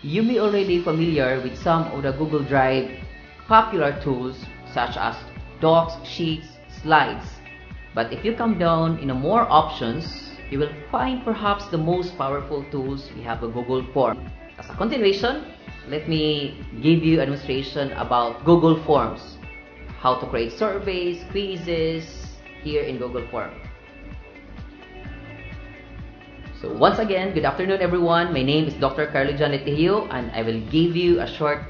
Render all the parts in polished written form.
You may already familiar with some of the Google Drive popular tools such as docs, sheets, slides. But if you come down in more options, you will find perhaps the most powerful tools we have a Google Form. As a continuation, let me give you a demonstration about Google Forms. How to create surveys, quizzes here in Google Form. So once again, good afternoon everyone. My name is Dr. Carlo John Letihio and I will give you a short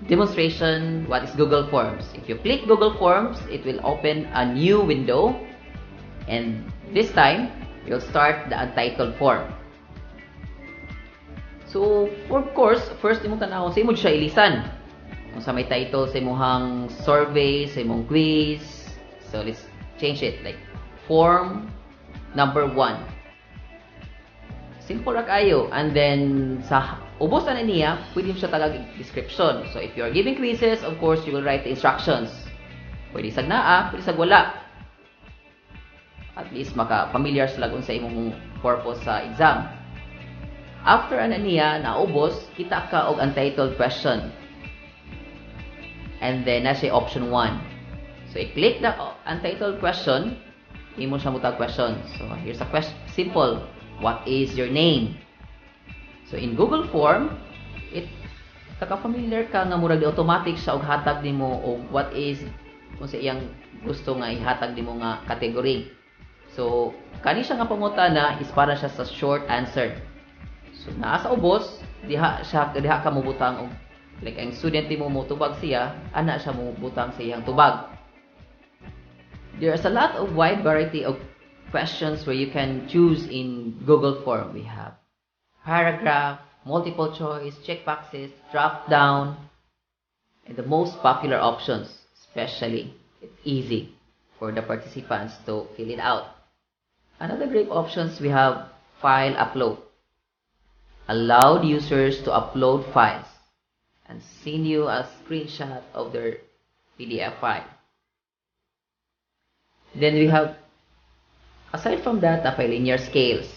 demonstration what is Google Forms. If you click Google Forms, it will open a new window and this time, you'll start the untitled form. So, of course, first imong tanawon sa imo siya ilisan. Kung sa may title sa imong survey, sa imong quiz. So, let's change it like form number 1. Simple ra kayo. And then sa ubos na niya, pwede siya talag description. So, if you are giving quizzes, of course, you will write the instructions. Pwede sag naa, pwede sag wala. At least maka-familiar sila kung sa imong purpose sa exam. After niya naubos, kita ka og untitled question. And then nasa option 1. So, i-click the untitled question, imo siya mutag question. So, here's a question, simple. What is your name? So, in Google Form, kaka-familiar ka nga murag automatic siya og hatag nimo og what is kung sa iyang gusto nga ihatag nimo nga category. So, kani siya nga pangutana is para siya sa short answer. So, naa sa ubos, diha ka mubutang og like ang student mo tubag siya, ana siya mubutang sa iyang tubag. There's a lot of wide variety of questions where you can choose in Google Form. We have paragraph, multiple choice, check boxes, drop down, and the most popular options, especially, it's easy for the participants to fill it out. Another great options we have file upload. Allowed users to upload files and send you a screenshot of their PDF file. Then we have, aside from that, linear scales.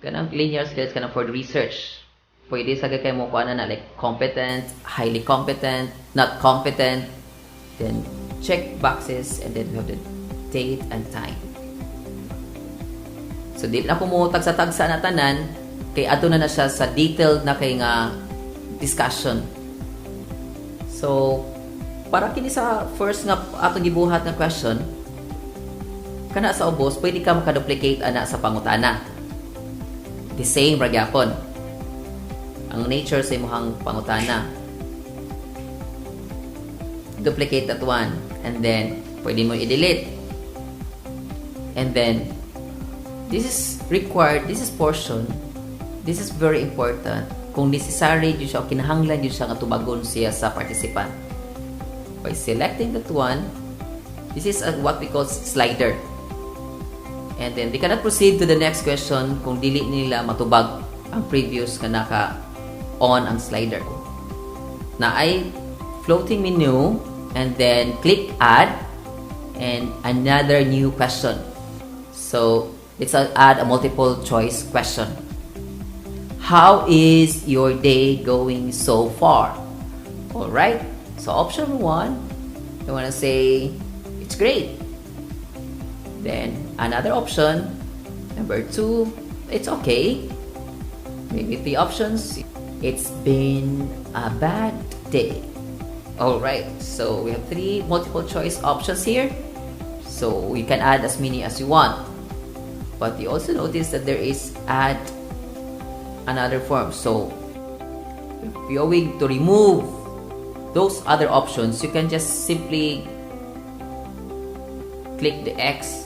Kanang linear scales kanang for the research. Pwede sa kay mo kuan na like competent, highly competent, not competent. Then check boxes and then we have the date and time. So, di na pumutag sa tagsa na tanan, kay ato na siya sa detailed na kay nga discussion. So, para kini sa first nga atong gibuhat na question, kana sa ubos, pwede ka makaduplicate ana sa pangutana. The same ra gyapon. Ang nature sa imong pangutana. Duplicate that one. And then, pwede mo i-delete. And then, this is required, this is portion, this is very important. Kung necessary, yun siya, o kinahanglan yun siya nga tubagon siya sa participant. By selecting that one, this is what we call slider. And then, they cannot proceed to the next question kung dili nila matubag ang previous nga naka-on ang slider. Na ay floating menu, and then click add, and another new question. So, let's add a multiple choice question. How is your day going so far? Alright, so option 1, you want to say, it's great. Then, another option, number 2, it's okay. Maybe 3 options, it's been a bad day. Alright, so we have 3 multiple choice options here. So, you can add as many as you want. But you also notice that there is add another form. So, if you're going to remove those other options, you can just simply click the X.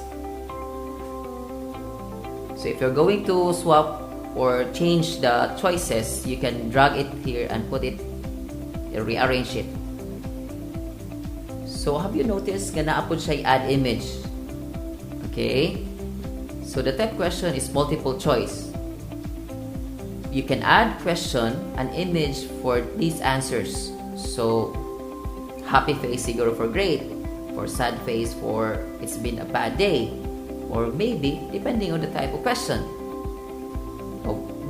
So, if you're going to swap or change the choices, you can drag it here and put it, rearrange it. So, have you noticed nga naapod siya add image? Okay? So, the type question is multiple choice. You can add question and image for these answers. So, happy face siguro for great, for sad face for it's been a bad day, or maybe depending on the type of question.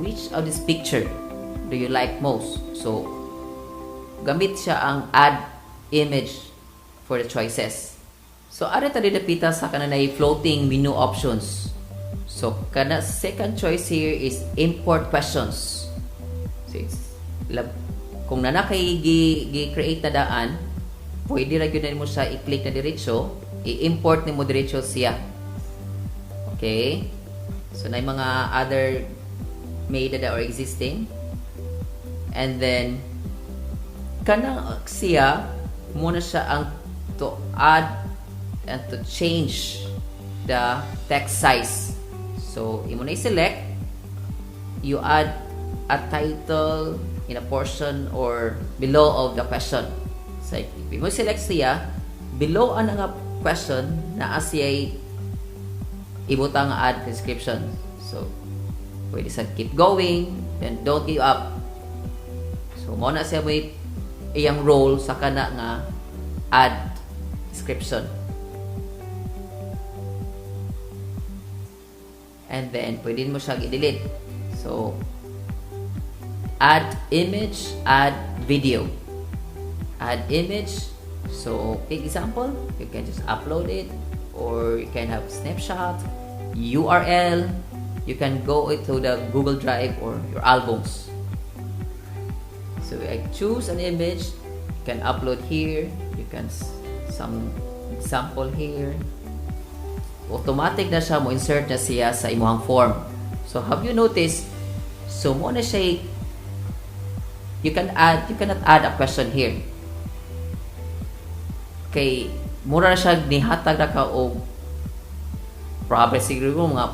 which of this picture do you like most? So, gamit siya ang add image for the choices. So, ari ta didapita sa kananay floating menu options. So, kana second choice here is import questions. So, kung nanakay gi-create na daan, pwede ra gyud mo siya i-click na diretso, i-import nimo diretso siya. Okay? So, na mga other made that are existing. And then, kana siya, muna siya ang to add and to change the text size. So, imo na i-select, you add a title in a portion or below of the question. So, if mo select siya, below ang nga question, na siya ibutang add description. So, pwede sa keep going, then don't give up. So, muna siya may iyang role sa kana nga add description. And then, pwede mo siya i-delete. So, add image, add video. Add image. So, take example, you can just upload it, or you can have snapshot, URL, you can go to the Google Drive or your albums. So, I choose an image, you can upload here, you can some example here. Automatic na siya mo insert na siya sa imong form. So, have you noticed? So, mo na siya you cannot add a question here. Kay mura na siya nihatag na ka o probably siguro mga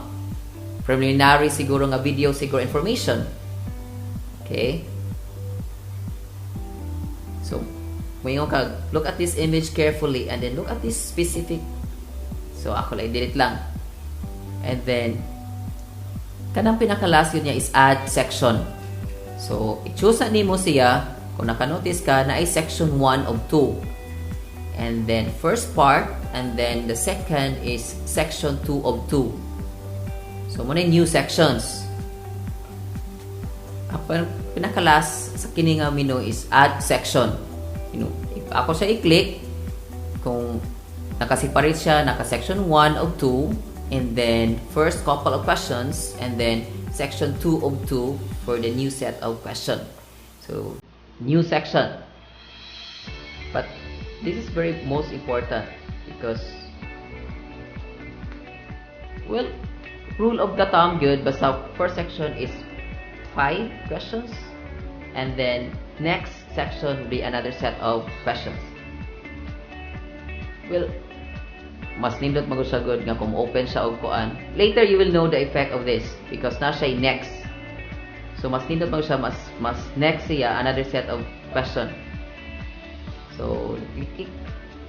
preliminary siguro nga video siguro information. Okay? So, mayroon ka, look at this image carefully and then look at this specific. So, ako lang, delete lang. And then, kanang pinaka-last yun niya is add section. So, i-choose na nimo siya. Kung naka-notice ka, na ay section 1 of 2. And then, first part, and then the second is section 2 of 2. So, muna yung new sections. Ang pinaka-last sa kining menu is add section. If ako siya i-click, kung naka-separate siya, naka-section 1 of 2, and then first couple of questions, and then section 2 of 2 for the new set of question. So, new section. But this is very most important because, well, rule of the thumb good, basta first section is 5 questions, and then next section will be another set of questions. Well, mas nindot magusagod nga kung open siya og kuan. Later you will know the effect of this because na siya next. So mas nindot mag siya mas next siya another set of question. So you take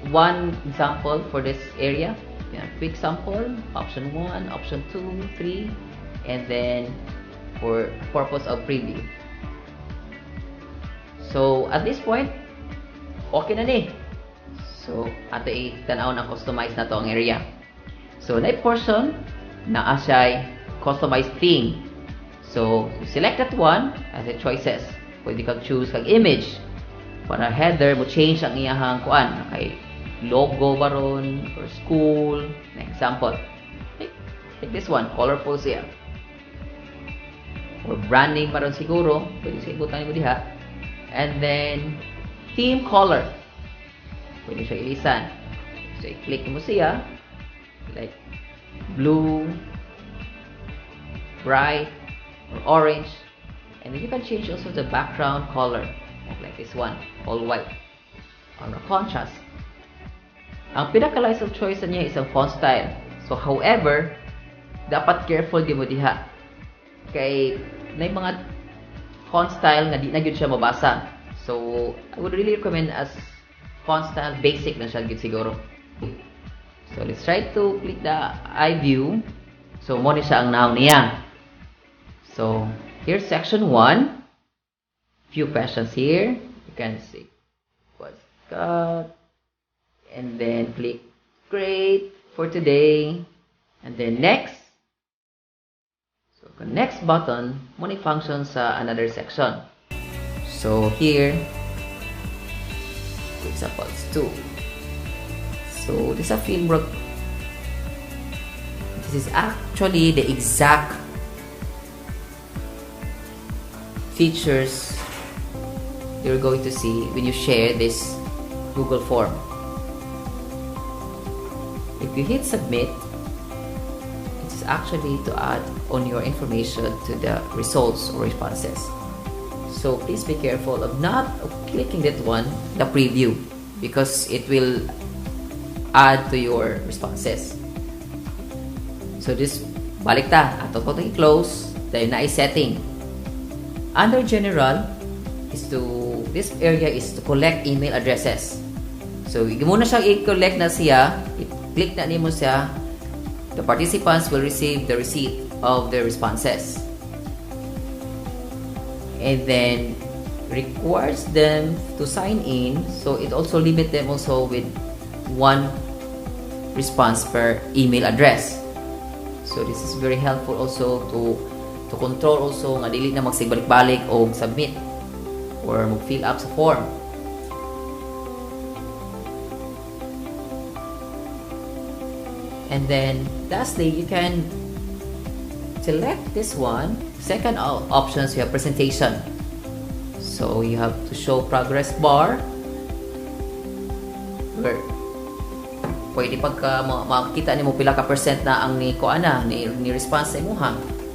one example for this area. Yeah, quick sample, option 1, option 2, 3, and then for purpose of preview. So at this point, okay na ni. So, ato i-tanaw na customize na to ang area. So, na portion na siya customized theme. So, select that one as a choices. Pwede kang choose kang image. Para header mo change ang iyahang kuan. Kay logo baron or school. Na example. Take this one, colorful siya. Or branding baron siguro. Pwede siya ibutan mo diha. And then, theme color. Pwede siya ilisan. So, i-click mo siya. Like, blue, bright, or orange. And then you can change also the background color. Like this one, all white. Or a contrast. Ang pinaka-license choice niya is ang font style. So, however, dapat careful di mo diha. Kay, may mga font style nga di na yun siya mabasa. So, I would really recommend as font style, basic na siya siguro. So, let's try to click the eye view. So, mo ni siya ang now niya. So, here's section 1. Few questions here. You can see what's got. And then click great for today. And then next. So, Next button, mo function sa another section. So here, for example, it's 2. So this is a filmwork. This is actually the exact features you're going to see when you share this Google form. If you hit submit, it is actually to add on your information to the results or responses. So please be careful of not clicking that one, the preview, because it will add to your responses. So this, balik ta, ato ko i-close, dahil na i-setting. Under general, this area is to collect email addresses. So, muna siya i-collect na siya, i-click na nimo siya, the participants will receive the receipt of their responses. And then, requires them to sign in, so it also limit them also with 1 response per email address. So, this is very helpful also to control also nga dili na magsigbalik-balik o submit or mag-fill up sa form. And then lastly, you can select this one. Second options, you have presentation. So you have to show progress bar where pwede pagka makita nimo pila ka percent na ang ni response sa imuha.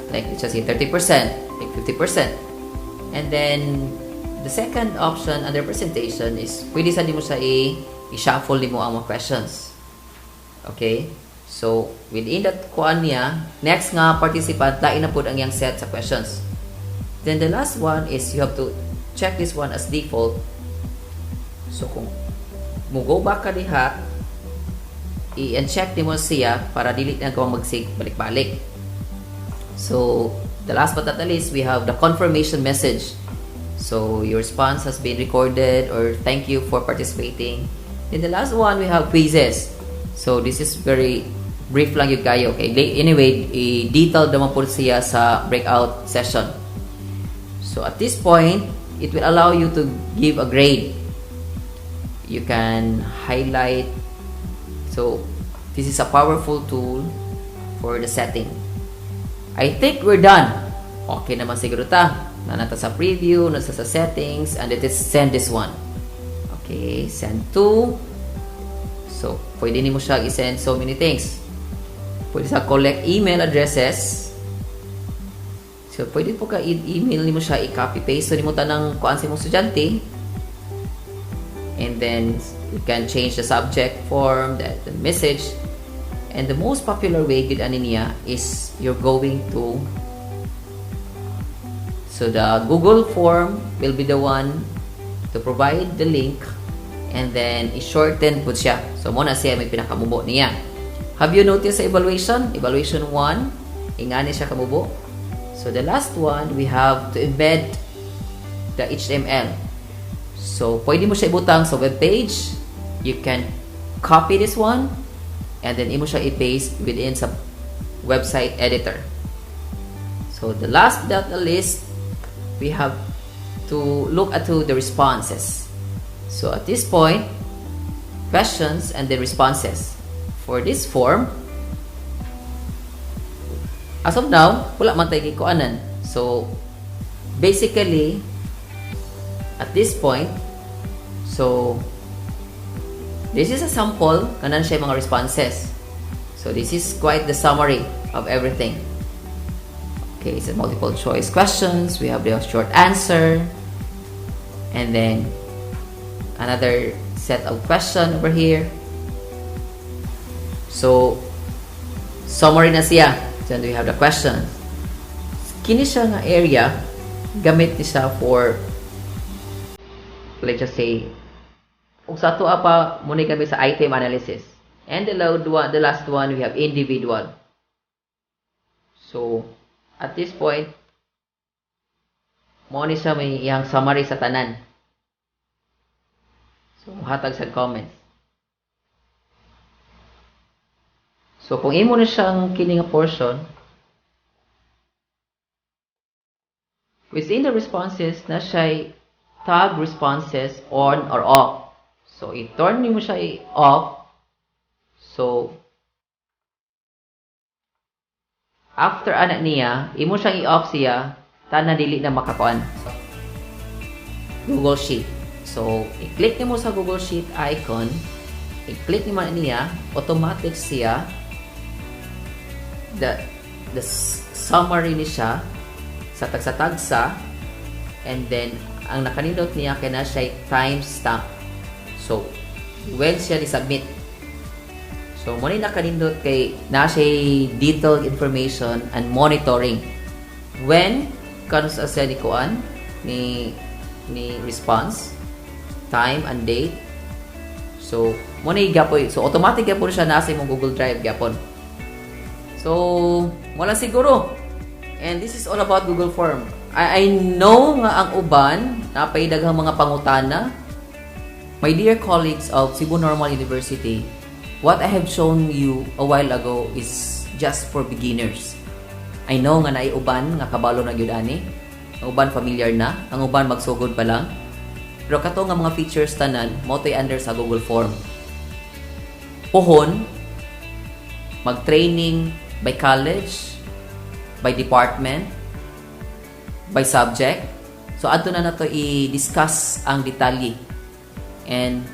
Like let's just say 30%, like 50%. And then the second option under presentation is pwede sa nimo siya i-shuffle nimo ang mga questions. Okay? So within that niya, next nga participant lain na pud ang yang set sa questions. Then the last one is you have to check this one as default. So kung mo go back ka diha, i-uncheck nimo siya para dili na kang magsig balik-balik. So the last but not the least, we have the confirmation message. So your response has been recorded or thank you for participating. In the last one, we have quizzes. So this is very brief lang yung kayo. Okay? Anyway, i-detailed naman po siya sa breakout session. So at this point, it will allow you to give a grade. You can highlight. So this is a powerful tool for the setting. I think we're done. Okay naman siguro ta. Nanata sa preview, nasa sa settings, and it is send this one. Okay, send to. So, pwede nimo siya i-send so many things. Pwede sa collect email addresses. So, pwede po ka email nimo siya i-copy-paste. So, nimo tanang kuan sa imong estudyante. And then, you can change the subject form, the message. And the most popular way gud ani niya is you're going to, so the Google form will be the one to provide the link, and then i-shorten po siya. So mo na siya may pinakamubo niya. Have you noticed the evaluation? Evaluation 1, ingani siya kamubo. So the last one, we have to embed the HTML. So pwede mo siya ibutang sa web page. You can copy this one and then imo siya i-paste within sa website editor. So the last but not the least, we have to look at the responses. So at this point, questions and the responses. For this form, as of now, wala man tayo gikuanan. So basically, at this point, so this is a sample, kanan siya mga responses. So this is quite the summary of everything. Okay, so multiple choice questions, we have the short answer, and then another set of question over here. So summary na siya. Then we have the questions. Kini siya nga area, gamit ni siya for, let's just say, kung sa ito pa muna kami sa item analysis. And the last one, we have individual. So, at this point, mo ni siya may iyang summary sa tanan. So, hatag sa comments. So, kung imo na siyang kining portion, Within the responses, na siya tag responses on or off. So, i-turn mo siya off. So, after anak niya, imo siyang i-off siya, tanan dili na makakuan. Google Sheet. So, i-click mo sa Google Sheet icon, i-click mo niya, automatic siya, the summary ni siya, sa tagsa-tagsa, and then, ang nakanindot niya kaya na siya timestamp. So, when siya ni-submit. So, muna nakanindot kay na siya detailed information and monitoring. When, kano sa siya ni kuan, ni response, time and date. So, muna gapoy. So, automatic gapon siya nasa imong Google Drive gapon. So, wala siguro. And this is all about Google Form. I know nga ang uban napay daghang mga pangutana. My dear colleagues of Cebu Normal University, what I have shown you a while ago is just for beginners. I know nga naay uban nga kabalo na gyud ani. Ang uban familiar na, ang uban magsugod pa lang. Pero kato nga mga features tanan mo toy under sa Google Form. Pohon mag-training by college, by department, by subject. So adto na nato i-discuss ang detalye. And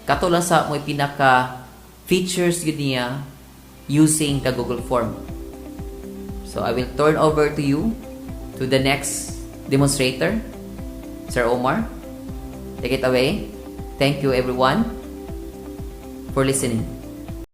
kato lang sa mo pinaka features gud niya using the Google Form. So I will turn over to you to the next demonstrator, Sir Omar. Take it away. Thank you everyone for listening.